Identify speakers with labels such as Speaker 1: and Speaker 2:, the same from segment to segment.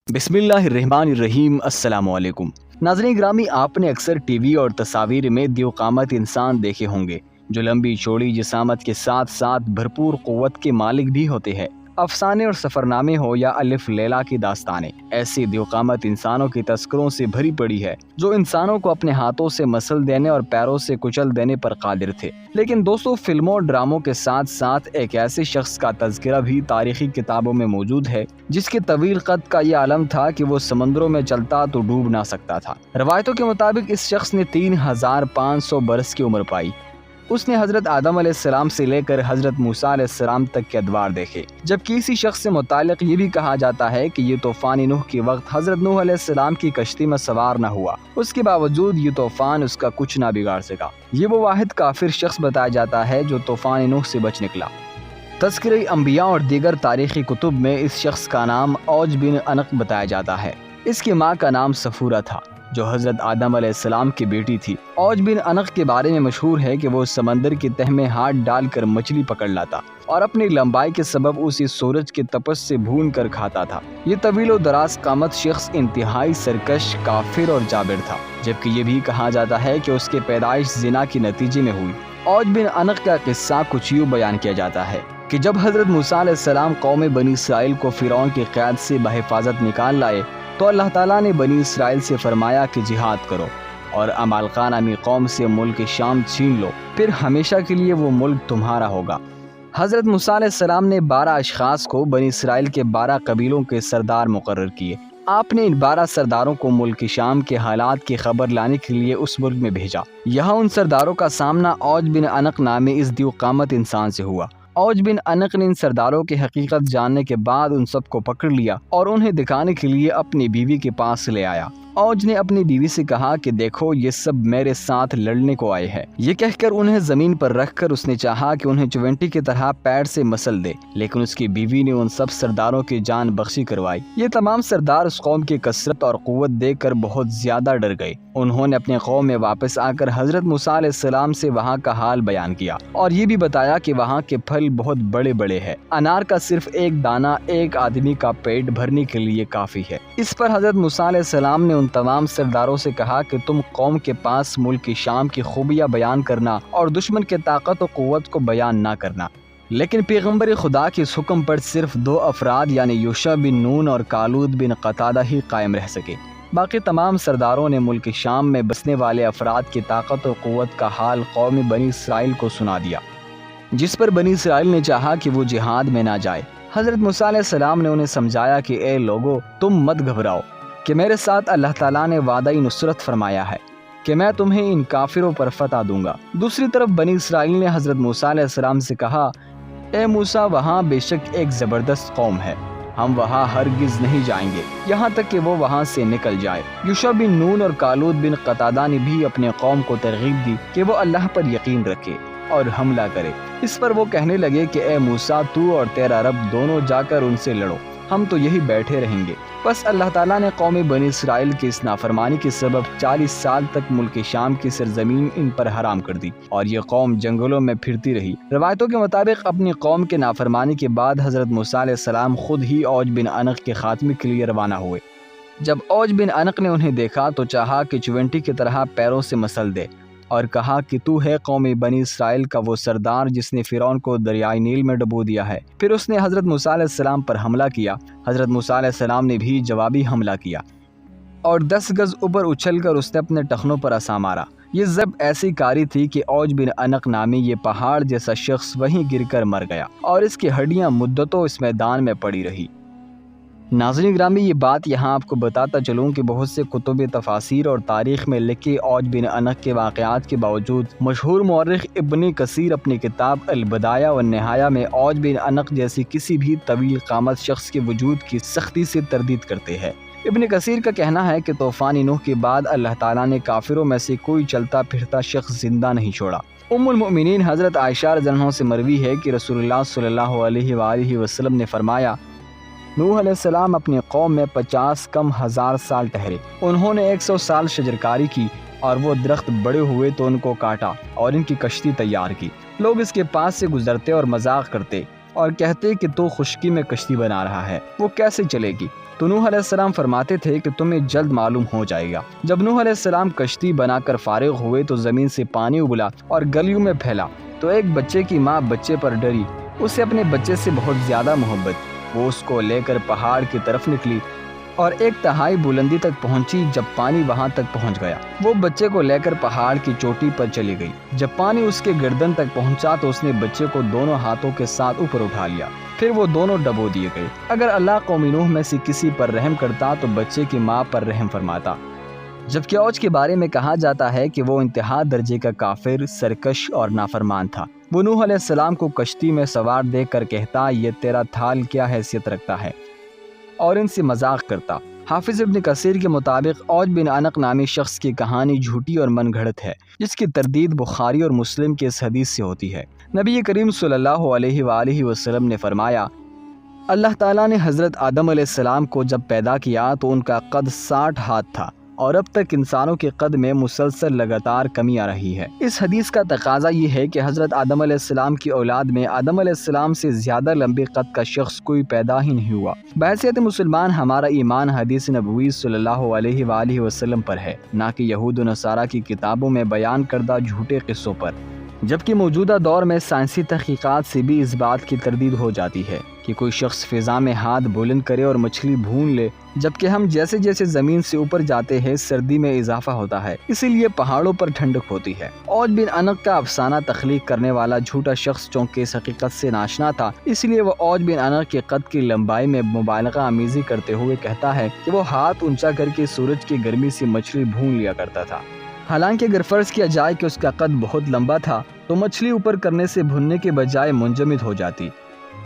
Speaker 1: بسم اللہ الرحمن الرحیم۔ السلام علیکم ناظرین گرامی، آپ نے اکثر ٹی وی اور تصاویر میں دیوقامت انسان دیکھے ہوں گے جو لمبی چوڑی جسامت کے ساتھ ساتھ بھرپور قوت کے مالک بھی ہوتے ہیں۔ افسانے اور سفرنامے ہو یا الف لیلا کی داستانیں، ایسی دیوقامت انسانوں کی تذکروں سے بھری پڑی ہے جو انسانوں کو اپنے ہاتھوں سے مسل دینے اور پیروں سے کچل دینے پر قادر تھے۔ لیکن دوستو، فلموں اور ڈراموں کے ساتھ ساتھ ایک ایسے شخص کا تذکرہ بھی تاریخی کتابوں میں موجود ہے جس کے طویل قد کا یہ عالم تھا کہ وہ سمندروں میں چلتا تو ڈوب نہ سکتا تھا۔ روایتوں کے مطابق اس شخص نے 3500 برس کی عمر پائی۔ اس نے حضرت آدم علیہ السلام سے لے کر حضرت موسیٰ علیہ السلام تک کے ادوار دیکھے، جبکہ اسی شخص سے متعلق یہ بھی کہا جاتا ہے کہ یہ طوفان نوح کے وقت حضرت نوح علیہ السلام کی کشتی میں سوار نہ ہوا، اس کے باوجود یہ طوفان اس کا کچھ نہ بگاڑ سکا۔ یہ وہ واحد کافر شخص بتایا جاتا ہے جو طوفان نوح سے بچ نکلا۔ تذکرہ انبیاء اور دیگر تاریخی کتب میں اس شخص کا نام اوج بن عنق بتایا جاتا ہے۔ اس کی ماں کا نام صفورہ تھا جو حضرت آدم علیہ السلام کی بیٹی تھی۔ اوج بن عنق کے بارے میں مشہور ہے کہ وہ سمندر کی تہ میں ہاتھ ڈال کر مچھلی پکڑ لاتا اور اپنی لمبائی کے سبب اسے سورج کے تپش سے بھون کر کھاتا تھا۔ یہ طویل و دراز قامت شخص انتہائی سرکش، کافر اور جابر تھا، جبکہ یہ بھی کہا جاتا ہے کہ اس کی پیدائش زنا کے نتیجے میں ہوئی۔ اوج بن عنق کا قصہ کچھ یوں بیان کیا جاتا ہے کہ جب حضرت موسیٰ علیہ السلام قوم بنی اسرائیل کو فرعون کی قید سے بحفاظت نکال لائے تو اللہ تعالیٰ نے بنی اسرائیل سے فرمایا کہ جہاد کرو اور عمالقہ نامی قوم سے ملک شام چھین لو، پھر ہمیشہ کے لیے وہ ملک تمہارا ہوگا۔ حضرت موسیٰ علیہ السلام نے 12 اشخاص کو بنی اسرائیل کے 12 قبیلوں کے سردار مقرر کیے۔ آپ نے ان 12 سرداروں کو ملک شام کے حالات کی خبر لانے کے لیے اس ملک میں بھیجا۔ یہاں ان سرداروں کا سامنا اوج بن عنق نامی اس دیوقامت انسان سے ہوا۔ اوج بن عنق نے ان سرداروں کی حقیقت جاننے کے بعد ان سب کو پکڑ لیا اور انہیں دکھانے کے لیے اپنی بیوی کے پاس لے آیا۔ اوج نے اپنی بیوی سے کہا کہ دیکھو، یہ سب میرے ساتھ لڑنے کو آئے ہیں۔ یہ کہہ کر انہیں زمین پر رکھ کر اس نے چاہا کہ انہیں چونٹی کی طرح پیر سے مسل دے، لیکن اس کی بیوی نے ان سب سرداروں کی جان بخشی کروائی۔ یہ تمام سردار اس قوم کی کثرت اور قوت دیکھ کر بہت زیادہ ڈر گئے۔ انہوں نے اپنے قوم میں واپس آ کر حضرت موسیٰ علیہ السلام سے وہاں کا حال بیان کیا اور یہ بھی بتایا کہ وہاں کے پھل بہت بڑے بڑے ہیں۔ انار کا صرف ایک دانہ ایک آدمی کا پیٹ بھرنے کے لیے کافی ہے۔ اس پر حضرت موسیٰ علیہ السلام نے ان تمام سرداروں سے کہا کہ تم قوم کے پاس ملک شام کی خوبیاں بیان کرنا اور دشمن کے طاقت و قوت کو بیان نہ کرنا۔ لیکن پیغمبر خدا کے اس حکم پر صرف 2 افراد یعنی یوشع بن نون اور کالود بن قتادہ ہی قائم رہ سکے۔ باقی تمام سرداروں نے ملک شام میں بسنے والے افراد کی طاقت و قوت کا حال قوم بنی اسرائیل کو سنا دیا، جس پر بنی اسرائیل نے چاہا کہ وہ جہاد میں نہ جائے۔ حضرت موسیٰ علیہ السلام نے انہیں سمجھایا کہ اے لوگو، تم مت گھبراؤ کہ میرے ساتھ اللہ تعالیٰ نے وعدہ نصرت فرمایا ہے کہ میں تمہیں ان کافروں پر فتح دوں گا۔ دوسری طرف بنی اسرائیل نے حضرت موسیٰ علیہ السلام سے کہا، اے موسیٰ، وہاں بے شک ایک زبردست قوم ہے، ہم وہاں ہرگز نہیں جائیں گے یہاں تک کہ وہ وہاں سے نکل جائے۔ یوشع بن نون اور کالود بن قتادہ نے بھی اپنے قوم کو ترغیب دی کہ وہ اللہ پر یقین رکھے اور حملہ کرے۔ اس پر وہ کہنے لگے کہ اے موسیٰ، تو اور تیرا رب دونوں جا کر ان سے لڑو، ہم تو یہی بیٹھے رہیں گے۔ بس اللہ تعالیٰ نے قوم بنی اسرائیل کی اس نافرمانی کے سبب 40 سال تک ملک شام کی سرزمین ان پر حرام کر دی اور یہ قوم جنگلوں میں پھرتی رہی۔ روایتوں کے مطابق اپنی قوم کے نافرمانی کے بعد حضرت موسیٰ علیہ السلام خود ہی اوج بن عنق کے خاتمے کے لیے روانہ ہوئے۔ جب اوج بن عنق نے انہیں دیکھا تو چاہا کہ چونٹی کی طرح پیروں سے مسل دے اور کہا کہ تو ہے قوم بنی اسرائیل کا وہ سردار جس نے فرعون کو دریائے نیل میں ڈبو دیا ہے۔ پھر اس نے حضرت موسیٰ علیہ السلام پر حملہ کیا۔ حضرت موسیٰ علیہ السلام نے بھی جوابی حملہ کیا اور 10 گز اوپر اچھل کر اس نے اپنے ٹخنوں پر عصا مارا۔ یہ ضرب ایسی کاری تھی کہ اوج بن عنق نامی یہ پہاڑ جیسا شخص وہیں گر کر مر گیا اور اس کی ہڈیاں مدتوں اس میدان میں پڑی رہی۔ ناظرین گرامی، یہ بات یہاں آپ کو بتاتا چلوں کہ بہت سے کتب تفاسیر اور تاریخ میں لکھے اوج بن عنق کے واقعات کے باوجود مشہور مورخ ابن کثیر اپنی کتاب البدایہ والنہایہ میں اوج بن عنق جیسی کسی بھی طویل قامت شخص کے وجود کی سختی سے تردید کرتے ہیں۔ ابن کثیر کا کہنا ہے کہ طوفان نوح کے بعد اللہ تعالیٰ نے کافروں میں سے کوئی چلتا پھرتا شخص زندہ نہیں چھوڑا۔ ام المؤمنین حضرت عائشہ رضی اللہ عنہا سے مروی ہے کہ رسول اللہ صلی اللہ علیہ وآلہ وسلم نے فرمایا، نوح علیہ السلام اپنی قوم میں 50 کم ہزار سال ٹھہرے۔ انہوں نے 100 سال شجرکاری کی اور وہ درخت بڑے ہوئے تو ان کو کاٹا اور ان کی کشتی تیار کی۔ لوگ اس کے پاس سے گزرتے اور مذاق کرتے اور کہتے کہ تو خشکی میں کشتی بنا رہا ہے، وہ کیسے چلے گی؟ تو نوح علیہ السلام فرماتے تھے کہ تمہیں جلد معلوم ہو جائے گا۔ جب نوح علیہ السلام کشتی بنا کر فارغ ہوئے تو زمین سے پانی ابلا اور گلیوں میں پھیلا، تو ایک بچے کی ماں بچے پر ڈری، اسے اپنے بچے سے بہت زیادہ محبت، وہ اس کو لے کر پہاڑ کی طرف نکلی اور ایک تہائی بلندی تک پہنچی۔ جب پانی وہاں تک پہنچ گیا، وہ بچے کو لے کر پہاڑ کی چوٹی پر چلی گئی۔ جب پانی اس کے گردن تک پہنچا تو اس نے بچے کو دونوں ہاتھوں کے ساتھ اوپر اٹھا لیا، پھر وہ دونوں ڈبو دیے گئے۔ اگر اللہ قوم نوح میں سے کسی پر رحم کرتا تو بچے کی ماں پر رحم فرماتا۔ جبکہ اوج کے بارے میں کہا جاتا ہے کہ وہ انتہا درجے کا کافر، سرکش اور نافرمان تھا۔ وہ نوح علیہ السلام کو کشتی میں سوار دیکھ کر کہتا، یہ تیرا تھال کیا حیثیت رکھتا ہے، اور ان سے مذاق کرتا۔ حافظ ابن کثیر کے مطابق اوج بن عنق نامی شخص کی کہانی جھوٹی اور من گھڑت ہے، جس کی تردید بخاری اور مسلم کے اس حدیث سے ہوتی ہے۔ نبی کریم صلی اللہ علیہ وآلہ وسلم نے فرمایا، اللہ تعالیٰ نے حضرت آدم علیہ السلام کو جب پیدا کیا تو ان کا قد 60 ہاتھ تھا، اور اب تک انسانوں کے قد میں مسلسل لگاتار کمی آ رہی ہے۔ اس حدیث کا تقاضا یہ ہے کہ حضرت آدم علیہ السلام کی اولاد میں آدم علیہ السلام سے زیادہ لمبے قد کا شخص کوئی پیدا ہی نہیں ہوا۔ بحیثیت مسلمان ہمارا ایمان حدیث نبوی صلی اللہ علیہ وآلہ وسلم پر ہے، نہ کہ یہود و نصارہ کی کتابوں میں بیان کردہ جھوٹے قصوں پر۔ جبکہ موجودہ دور میں سائنسی تحقیقات سے بھی اس بات کی تردید ہو جاتی ہے کہ کوئی شخص فضا میں ہاتھ بلند کرے اور مچھلی بھون لے، جبکہ ہم جیسے جیسے زمین سے اوپر جاتے ہیں سردی میں اضافہ ہوتا ہے، اسی لیے پہاڑوں پر ٹھنڈک ہوتی ہے۔ اوج بن عنق کا افسانہ تخلیق کرنے والا جھوٹا شخص چونکہ اس حقیقت سے ناشنا تھا، اس لیے وہ اوج بن عنق کے قد کی لمبائی میں مبالغہ آمیزی کرتے ہوئے کہتا ہے کہ وہ ہاتھ اونچا کر کے سورج کی گرمی سے مچھلی بھون لیا کرتا تھا۔ حالانکہ اگر فرض کیا جائے کہ اس کا قد بہت لمبا تھا تو مچھلی اوپر کرنے سے بھوننے کے بجائے منجمد ہو جاتی۔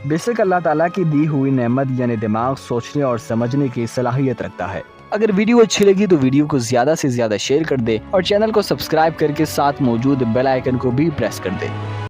Speaker 1: بے شک اللہ تعالیٰ کی دی ہوئی نعمت یعنی دماغ سوچنے اور سمجھنے کی صلاحیت رکھتا ہے۔ اگر ویڈیو اچھی لگی تو ویڈیو کو زیادہ سے زیادہ شیئر کر دے اور چینل کو سبسکرائب کر کے ساتھ موجود بیل آئیکن کو بھی پریس کر دے۔